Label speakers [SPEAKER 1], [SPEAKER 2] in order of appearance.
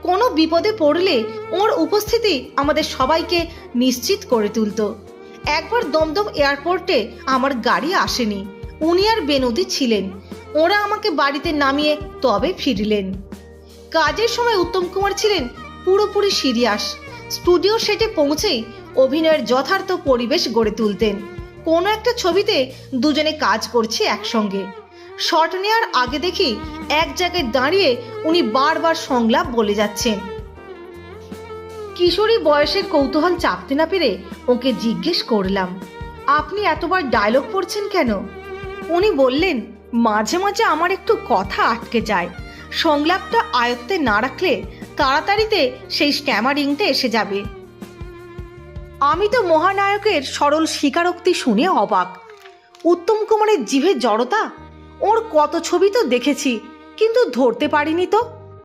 [SPEAKER 1] কোনো বিপদে পড়লে ওর উপস্থিতি আমাদের সবাইকে নিশ্চিত করে তুলত। একবার দমদম এয়ারপোর্টে আমার গাড়ি আসেনি, উনি আর বেনতি ছিলেন। ওরা আমাকে বাড়িতে নামিয়ে তবে ফিরলেন। কাজের সময় উত্তম কুমার ছিলেন পুরোপুরি সিরিয়াস। স্টুডিও সেটে পৌঁছেই অভিনয়ের যথার্থ পরিবেশ গড়ে তুলতেন। কোনো একটা ছবিতে দুজনে কাজ করছি একসঙ্গে, শট নেওয়ার আগে দেখি এক জায়গায় দাঁড়িয়ে উনি বারবার সংলাপ বলে যাচ্ছেন। কিশোরী বয়সের কৌতূহল চাপতে না পেরে ওকে জিজ্ঞেস করলাম, আপনি এতবার ডায়লগ পড়ছেন কেন? উনি বললেন, মাঝে মাঝে আমার একটু কথা আটকে যায়, সংলাপটা আয়ত্তে না রাখলে তাড়াতাড়িতে সেই স্ট্যামারিংটা এসে যাবে। আমি তো মহানায়কের সরল স্বীকারোক্তি শুনে অবাক। উত্তম কুমারের জিভে জড়তা, ওর কত ছবি তো দেখেছি, কিন্তু ধরতে পারিনি তো।